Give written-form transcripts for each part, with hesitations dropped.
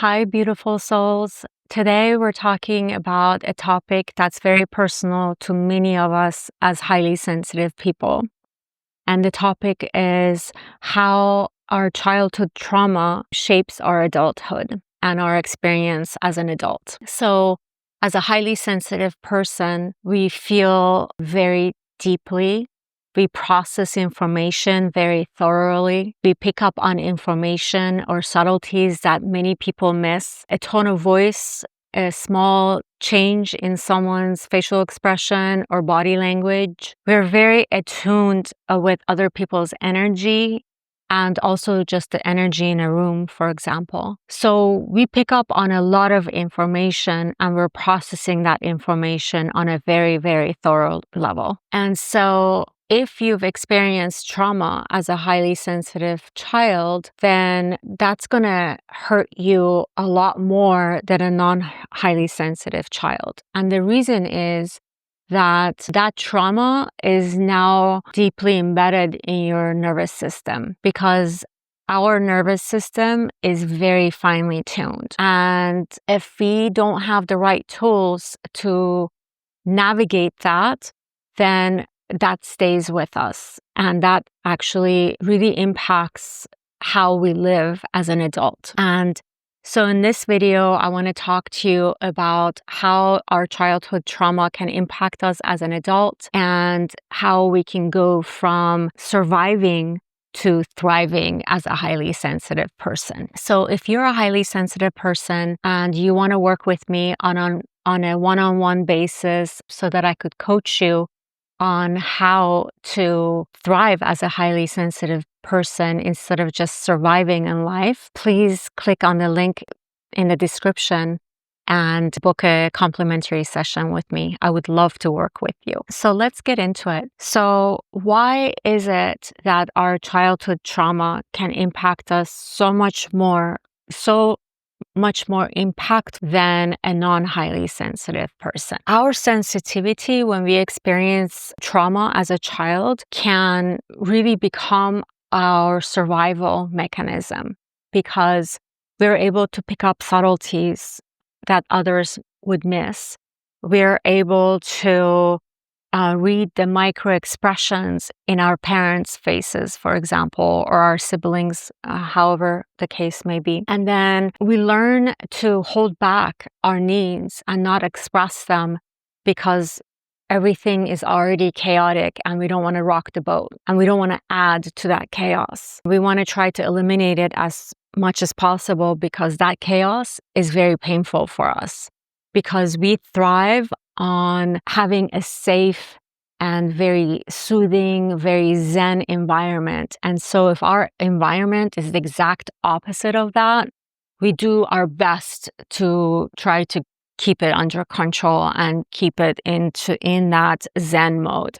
Hi, beautiful souls. Today, we're talking about a topic that's very personal to many of us as highly sensitive people. And the topic is how our childhood trauma shapes our adulthood and our experience as an adult. So, as a highly sensitive person, we feel very deeply. We process information very thoroughly. We pick up on information or subtleties that many people miss. A tone of voice, a small change in someone's facial expression or body language. We're very attuned with other people's energy and also just the energy in a room, for example. So we pick up on a lot of information and we're processing that information on a very, very thorough level. And so if you've experienced trauma as a highly sensitive child, then that's going to hurt you a lot more than a non-highly sensitive child. And the reason is that trauma is now deeply embedded in your nervous system because our nervous system is very finely tuned. And if we don't have the right tools to navigate that, then that stays with us. And that actually really impacts how we live as an adult. And so in this video, I want to talk to you about how our childhood trauma can impact us as an adult and how we can go from surviving to thriving as a highly sensitive person. So if you're a highly sensitive person and you want to work with me on a one-on-one basis so that I could coach you on how to thrive as a highly sensitive person instead of just surviving in life, please click on the link in the description and book a complimentary session with me. I would love to work with you. So let's get into it. So why is it that our childhood trauma can impact us so much more impact than a non-highly sensitive person? Our sensitivity when we experience trauma as a child can really become our survival mechanism because we're able to pick up subtleties that others would miss. We're able to read the micro expressions in our parents' faces, for example, or our siblings, however the case may be. And then we learn to hold back our needs and not express them because everything is already chaotic and we don't want to rock the boat and we don't want to add to that chaos. We want to try to eliminate it as much as possible because that chaos is very painful for us because we thrive on having a safe and very soothing, very zen environment. And so if our environment is the exact opposite of that, we do our best to try to keep it under control and keep it in that zen mode.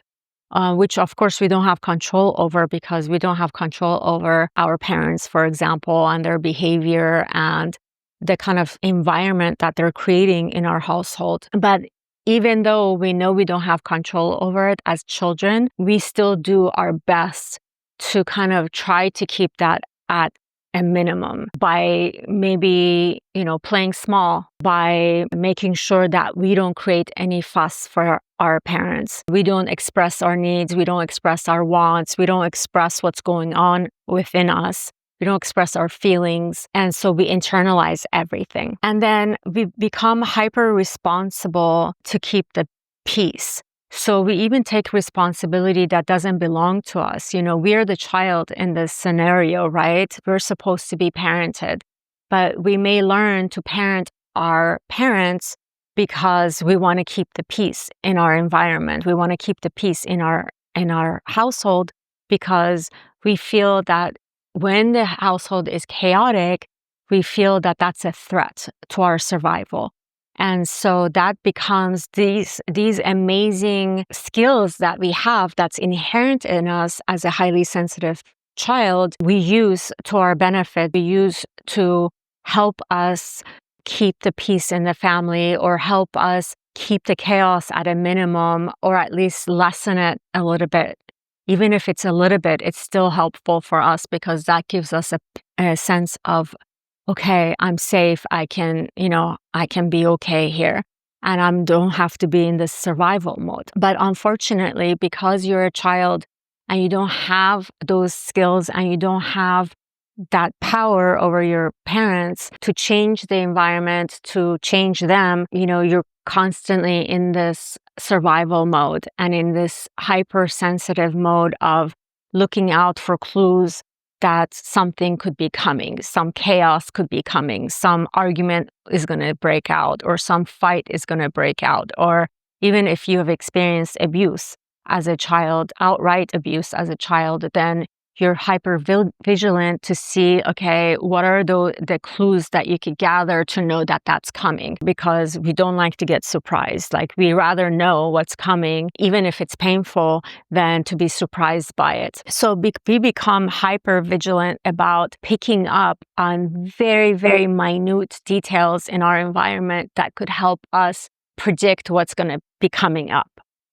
Which of course we don't have control over because we don't have control over our parents, for example, and their behavior and the kind of environment that they're creating in our household. But even though we know we don't have control over it as children, we still do our best to kind of try to keep that at a minimum by maybe, playing small, by making sure that we don't create any fuss for our parents. We don't express our needs. We don't express our wants. We don't express what's going on within us. We don't express our feelings. And so we internalize everything. And then we become hyper responsible to keep the peace. So we even take responsibility that doesn't belong to us. We're the child in this scenario, right? We're supposed to be parented, but we may learn to parent our parents because we want to keep the peace in our environment. We want to keep the peace in our household because we feel that when the household is chaotic, we feel that that's a threat to our survival. And so that becomes these amazing skills that we have that's inherent in us as a highly sensitive child, we use to our benefit. We use to help us keep the peace in the family or help us keep the chaos at a minimum or at least lessen it a little bit. Even if it's a little bit, it's still helpful for us because that gives us a sense of okay, I'm safe. I can be okay here. And I don't have to be in this survival mode. But unfortunately, because you're a child and you don't have those skills and you don't have that power over your parents to change the environment, to change them, you're constantly in this survival mode and in this hypersensitive mode of looking out for clues that something could be coming, some chaos could be coming, some argument is going to break out, or some fight is going to break out, or even if you have experienced abuse as a child, outright abuse as a child, then you're hyper vigilant to see, okay, what are the clues that you could gather to know that that's coming? Because we don't like to get surprised. Like, we rather know what's coming, even if it's painful, than to be surprised by it. So we become hyper vigilant about picking up on very, very minute details in our environment that could help us predict what's going to be coming up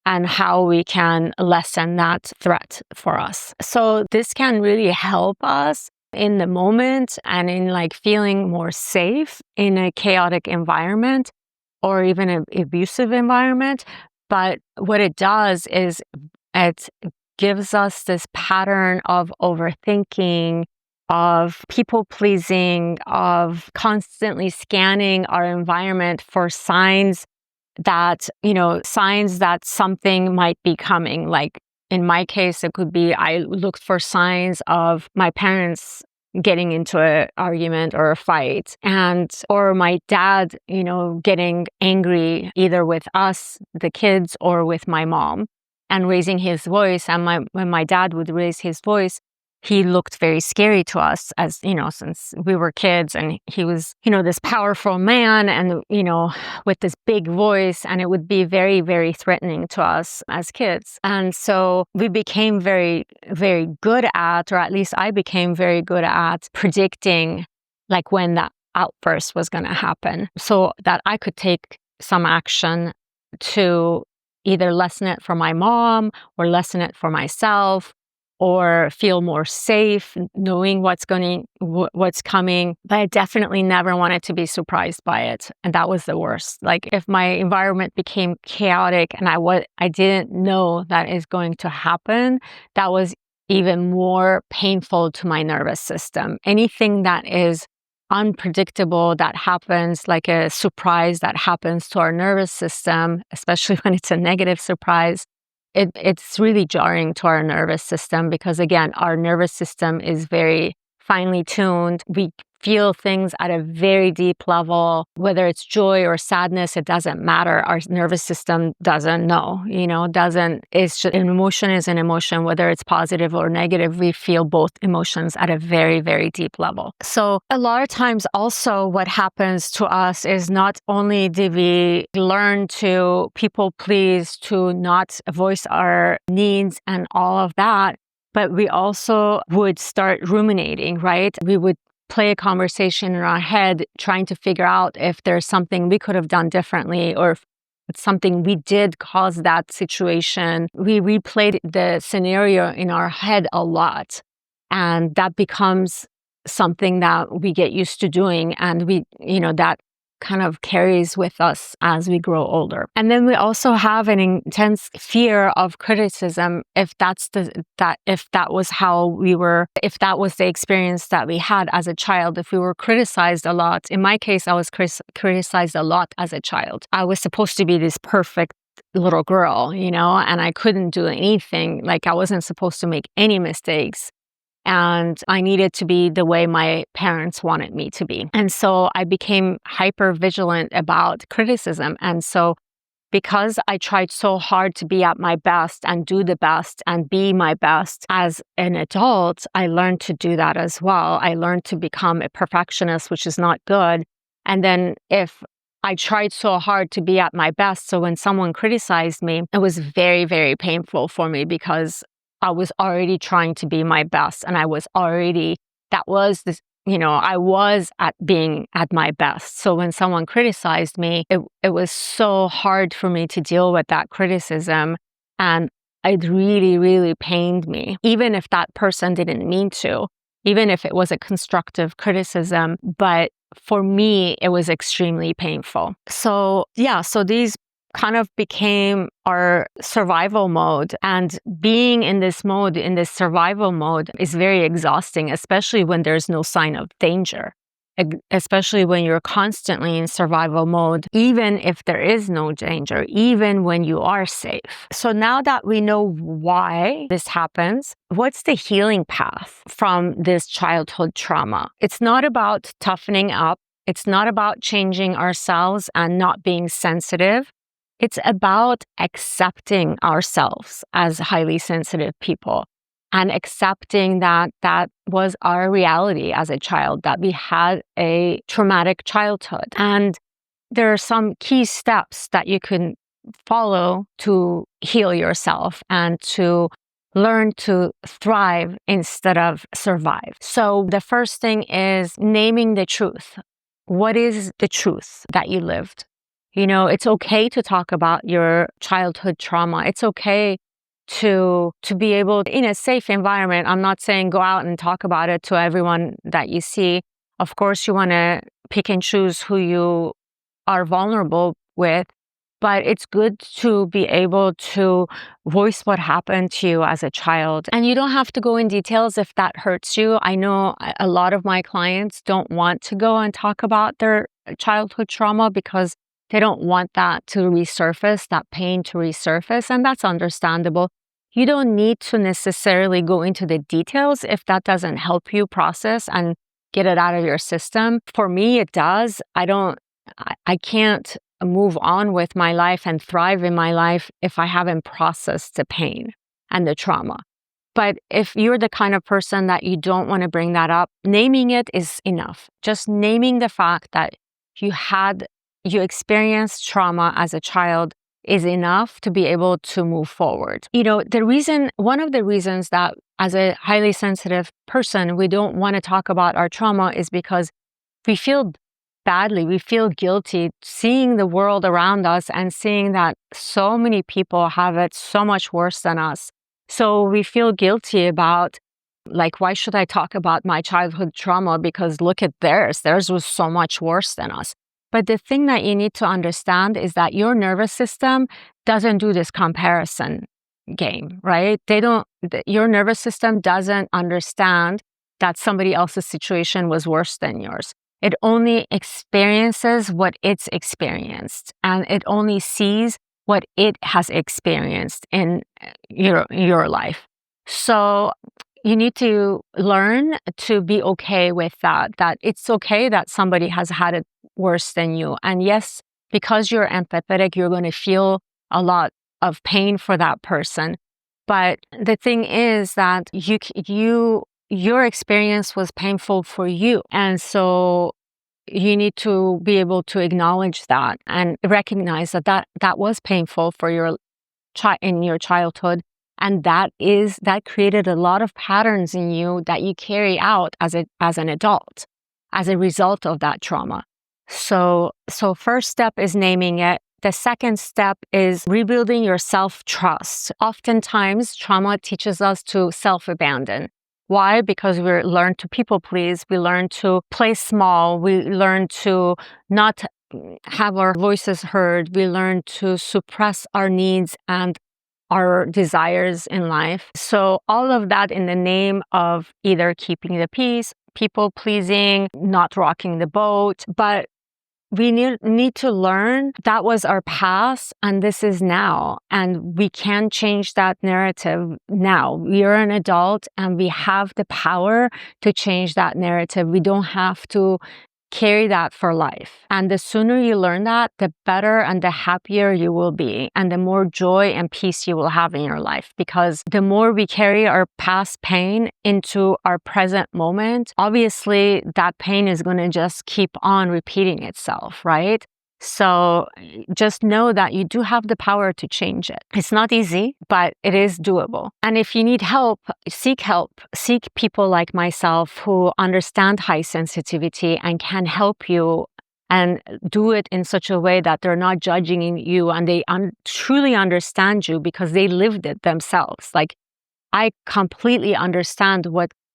and how we can lessen that threat for us. So this can really help us in the moment and in feeling more safe in a chaotic environment or even an abusive environment. But what it does is it gives us this pattern of overthinking, of people pleasing, of constantly scanning our environment for signs that something might be coming. Like in my case, it could be I looked for signs of my parents getting into an argument or a fight, or my dad, getting angry either with us, the kids, or with my mom and raising his voice. And when my dad would raise his voice, he looked very scary to us as, since we were kids, and he was, this powerful man and, with this big voice, and it would be very, very threatening to us as kids. And so we became very, very good at, or at least I became very good at predicting when that outburst was going to happen so that I could take some action to either lessen it for my mom or lessen it for myself, or feel more safe knowing what's coming. But I definitely never wanted to be surprised by it. And that was the worst. If my environment became chaotic and I didn't know that is going to happen, that was even more painful to my nervous system. Anything that is unpredictable that happens, like a surprise that happens to our nervous system, especially when it's a negative surprise, it's really jarring to our nervous system because, again, our nervous system is very finely tuned. We feel things at a very deep level, whether it's joy or sadness, it doesn't matter. Our nervous system doesn't know, it's just an emotion is an emotion, whether it's positive or negative, we feel both emotions at a very, very deep level. So a lot of times also what happens to us is not only do we learn to people please, to not voice our needs and all of that, but we also would start ruminating, right? We would play a conversation in our head, trying to figure out if there's something we could have done differently, or if it's something we did cause that situation. We replayed the scenario in our head a lot, and that becomes something that we get used to doing, and that kind of carries with us as we grow older. And then we also have an intense fear of criticism if that was the experience that we had as a child. If we were criticized a lot, in my case, I was criticized a lot as a child. I was supposed to be this perfect little girl, and I couldn't do anything. I wasn't supposed to make any mistakes. And I needed to be the way my parents wanted me to be. And so I became hyper vigilant about criticism. And so because I tried so hard to be at my best and do the best and be my best as an adult, I learned to do that as well. I learned to become a perfectionist, which is not good. And then if I tried so hard to be at my best, so when someone criticized me, it was very, very painful for me because I was already trying to be my best, and I was at being at my best. So when someone criticized me, it was so hard for me to deal with that criticism, and it really, really pained me, even if that person didn't mean to, even if it was a constructive criticism, but for me, it was extremely painful. So these kind of became our survival mode. And being in this mode, in this survival mode, is very exhausting, especially when there's no sign of danger. Especially when you're constantly in survival mode, even if there is no danger, even when you are safe. So now that we know why this happens, what's the healing path from this childhood trauma? It's not about toughening up. It's not about changing ourselves and not being sensitive. It's about accepting ourselves as highly sensitive people and accepting that that was our reality as a child, that we had a traumatic childhood. And there are some key steps that you can follow to heal yourself and to learn to thrive instead of survive. So the first thing is naming the truth. What is the truth that you lived? It's okay to talk about your childhood trauma. It's okay to be able, in a safe environment. I'm not saying go out and talk about it to everyone that you see. Of course, you want to pick and choose who you are vulnerable with, but it's good to be able to voice what happened to you as a child. And you don't have to go in details if that hurts you. I know a lot of my clients don't want to go and talk about their childhood trauma because they don't want that to resurface, that pain to resurface, and that's understandable. You don't need to necessarily go into the details if that doesn't help you process and get it out of your system. For me, it does. I can't move on with my life and thrive in my life if I haven't processed the pain and the trauma. But if you're the kind of person that you don't want to bring that up, naming it is enough. Just naming the fact that you experienced trauma as a child is enough to be able to move forward. One of the reasons that as a highly sensitive person, we don't want to talk about our trauma is because we feel badly, we feel guilty seeing the world around us and seeing that so many people have it so much worse than us. So we feel guilty about, like, why should I talk about my childhood trauma? Because look at theirs. Theirs was so much worse than us. But the thing that you need to understand is that your nervous system doesn't do this comparison game, right? Your nervous system doesn't understand that somebody else's situation was worse than yours. It only experiences what it's experienced, and it only sees what it has experienced in your life. So you need to learn to be okay with that it's okay that somebody has had it worse than you. And yes, because you're empathetic, you're going to feel a lot of pain for that person. But the thing is that your experience was painful for you. And so you need to be able to acknowledge that and recognize that was painful for in your childhood. And that created a lot of patterns in you that you carry out as an adult, as a result of that trauma. So first step is naming it. The second step is rebuilding your self-trust. Oftentimes, trauma teaches us to self-abandon. Why? Because we learn to people please, we learn to play small, we learn to not have our voices heard, we learn to suppress our needs and our desires in life. So all of that in the name of either keeping the peace, people pleasing, not rocking the boat. But we need to learn that was our past and this is now. And we can change that narrative now. We are an adult and we have the power to change that narrative. We don't have to carry that for life. And the sooner you learn that, the better and the happier you will be, and the more joy and peace you will have in your life. Because the more we carry our past pain into our present moment, obviously that pain is going to just keep on repeating itself, right? So just know that you do have the power to change it. It's not easy, but it is doable. And if you need help. Seek people like myself who understand high sensitivity and can help you and do it in such a way that they're not judging you and they truly understand you because they lived it themselves. Like, I completely understand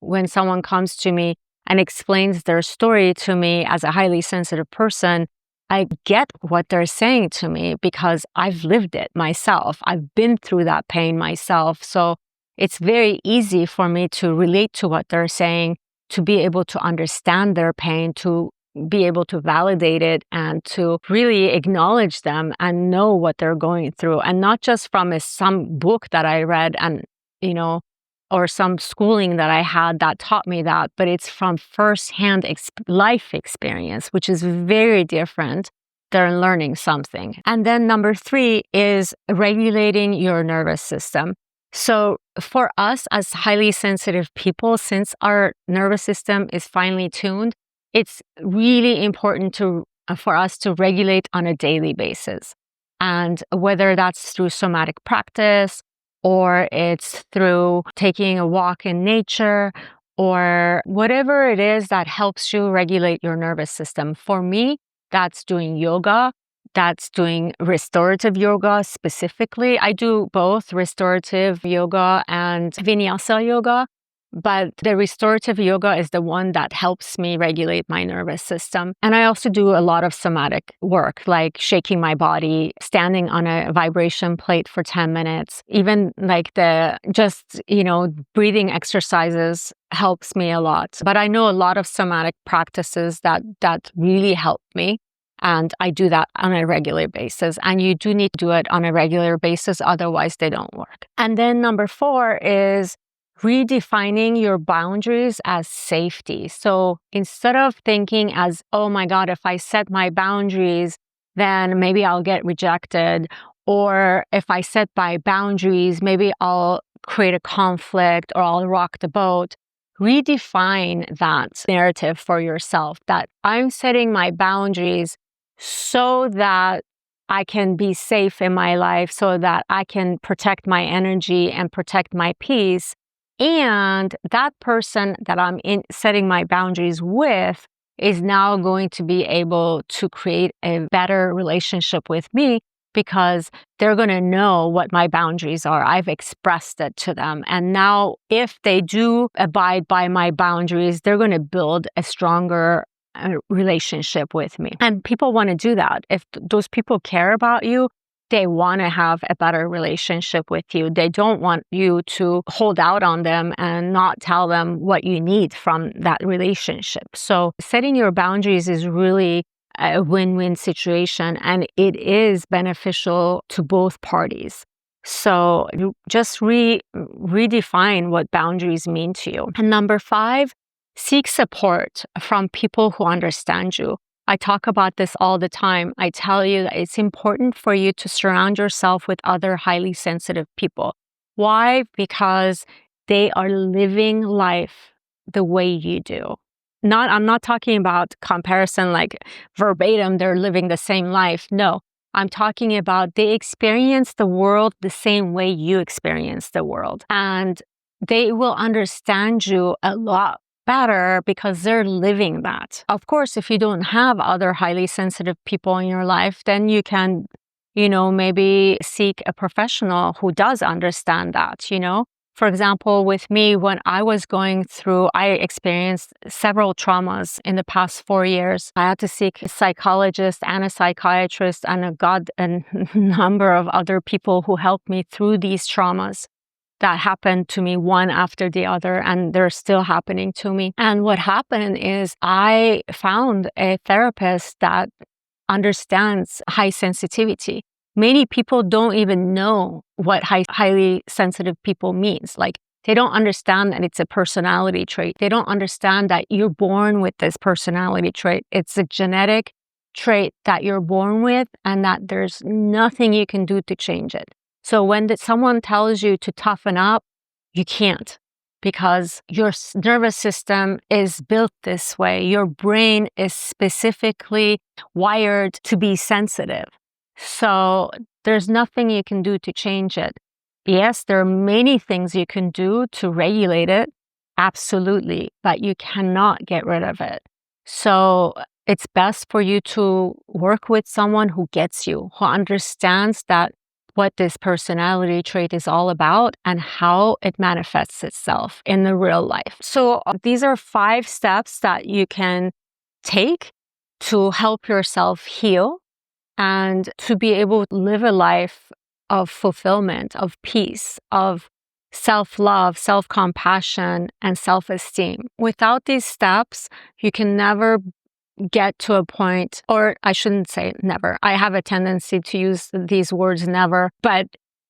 when someone comes to me and explains their story to me as a highly sensitive person, I get what they're saying to me because I've lived it myself. I've been through that pain myself. So it's very easy for me to relate to what they're saying, to be able to understand their pain, to be able to validate it, and to really acknowledge them and know what they're going through. And not just from some book that I read and, or some schooling that I had that taught me that, but it's from firsthand life experience, which is very different than learning something. And then number 3 is regulating your nervous system. So for us as highly sensitive people, since our nervous system is finely tuned, it's really important for us to regulate on a daily basis. And whether that's through somatic practice, or it's through taking a walk in nature, or whatever it is that helps you regulate your nervous system. For me, that's doing yoga. That's doing restorative yoga specifically. I do both restorative yoga and vinyasa yoga, but the restorative yoga is the one that helps me regulate my nervous system. And I also do a lot of somatic work, like shaking my body, standing on a vibration plate for 10 minutes, even like breathing exercises helps me a lot. But I know a lot of somatic practices that really help me. And I do that on a regular basis. And you do need to do it on a regular basis, otherwise they don't work. And then number 4 is redefining your boundaries as safety. So instead of thinking as, oh my God, if I set my boundaries, then maybe I'll get rejected. Or if I set my boundaries, maybe I'll create a conflict or I'll rock the boat. Redefine that narrative for yourself, that I'm setting my boundaries so that I can be safe in my life, so that I can protect my energy and protect my peace. And that person that I'm setting my boundaries with is now going to be able to create a better relationship with me because they're going to know what my boundaries are. I've expressed it to them. And now if they do abide by my boundaries, they're going to build a stronger relationship with me. And people want to do that. If those people care about you, they want to have a better relationship with you. They don't want you to hold out on them and not tell them what you need from that relationship. So setting your boundaries is really a win-win situation, and it is beneficial to both parties. So just redefine what boundaries mean to you. And number 5, seek support from people who understand you. I talk about this all the time. I tell you that it's important for you to surround yourself with other highly sensitive people. Why? Because they are living life the way you do. I'm not talking about comparison like verbatim, they're living the same life. No, I'm talking about they experience the world the same way you experience the world. And they will understand you a lot better because they're living that. Of course, if you don't have other highly sensitive people in your life, then you can, maybe seek a professional who does understand that, For example, with me, when I was going through, I experienced several traumas in the past 4 years. I had to seek a psychologist and a psychiatrist and a number of other people who helped me through these traumas that happened to me one after the other, and they're still happening to me. And what happened is I found a therapist that understands high sensitivity. Many people don't even know what highly sensitive people means. Like, they don't understand that it's a personality trait. They don't understand that you're born with this personality trait. It's a genetic trait that you're born with, and that there's nothing you can do to change it. So when someone tells you to toughen up, you can't, because your nervous system is built this way. Your brain is specifically wired to be sensitive. So there's nothing you can do to change it. Yes, there are many things you can do to regulate it, absolutely, but you cannot get rid of it. So it's best for you to work with someone who gets you, who understands that what this personality trait is all about and how it manifests itself in the real life. So these are 5 steps that you can take to help yourself heal and to be able to live a life of fulfillment, of peace, of self-love, self-compassion, and self-esteem. Without these steps, you can never get to a point, or I shouldn't say never. I have a tendency to use these words never,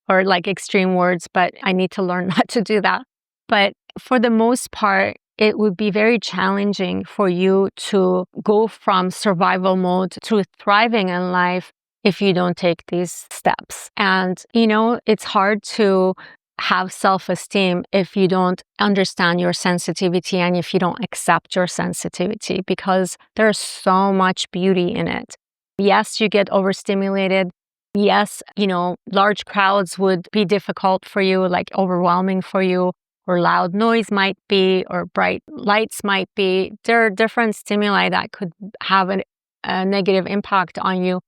or like extreme words, but I need to learn not to do that. But for the most part, it would be very challenging for you to go from survival mode to thriving in life if you don't take these steps. And, it's hard to have self-esteem if you don't understand your sensitivity and if you don't accept your sensitivity, because there's so much beauty in it. Yes, you get overstimulated. Yes, large crowds would be difficult for you, like overwhelming for you, or loud noise might be, or bright lights might be. There are different stimuli that could have a negative impact on you.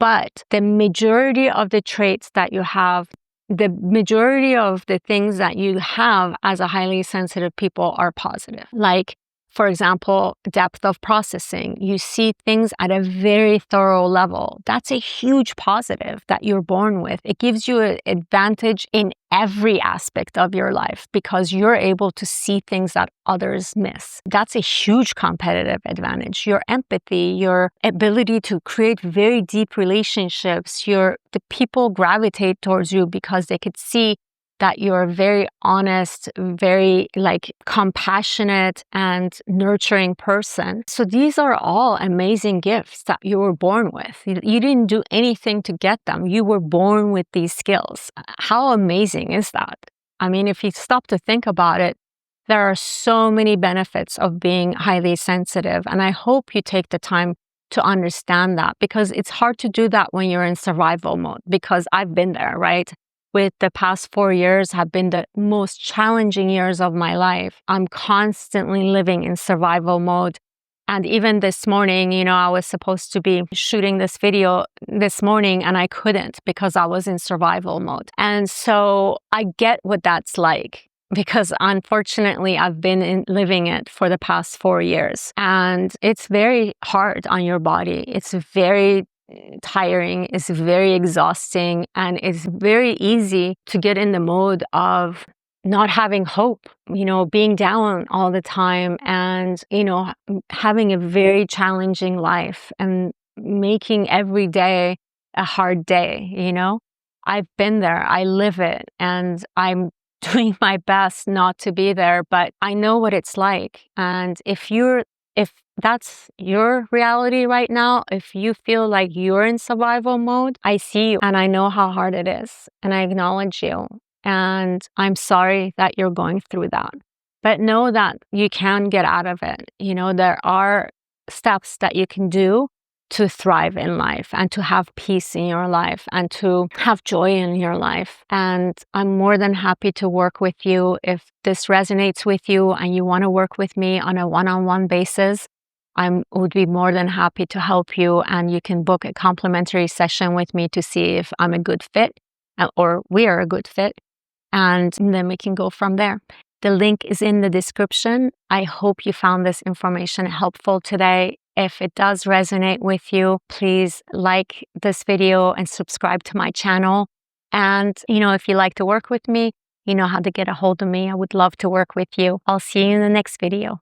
But the majority of the traits that you have, the majority of the things that you have as a highly sensitive people are positive. Like, for example, depth of processing. You see things at a very thorough level. That's a huge positive that you're born with. It gives you an advantage in every aspect of your life because you're able to see things that others miss. That's a huge competitive advantage. Your empathy, your ability to create very deep relationships, the people gravitate towards you because they could see that you're a very honest, very compassionate and nurturing person. So these are all amazing gifts that you were born with. You didn't do anything to get them. You were born with these skills. How amazing is that? I mean, if you stop to think about it, there are so many benefits of being highly sensitive. And I hope you take the time to understand that, because it's hard to do that when you're in survival mode, because I've been there, right? With the past 4 years have been the most challenging years of my life. I'm constantly living in survival mode. And even this morning, I was supposed to be shooting this video this morning and I couldn't because I was in survival mode. And so I get what that's like, because unfortunately I've been living it for the past 4 years. And it's very hard on your body. It's very tiring, it's very exhausting, and it's very easy to get in the mode of not having hope, being down all the time and, having a very challenging life and making every day a hard day, I've been there, I live it, and I'm doing my best not to be there, but I know what it's like. And if that's your reality right now, if you feel like you're in survival mode, I see you and I know how hard it is and I acknowledge you. And I'm sorry that you're going through that. But know that you can get out of it. There are steps that you can do to thrive in life and to have peace in your life and to have joy in your life. And I'm more than happy to work with you. If this resonates with you and you want to work with me on a one-on-one basis, I would be more than happy to help you, and you can book a complimentary session with me to see if I'm a good fit or we are a good fit, and then we can go from there. The link is in the description. I hope you found this information helpful today. If it does resonate with you, please like this video and subscribe to my channel. And, if you like to work with me, you know how to get a hold of me. I would love to work with you. I'll see you in the next video.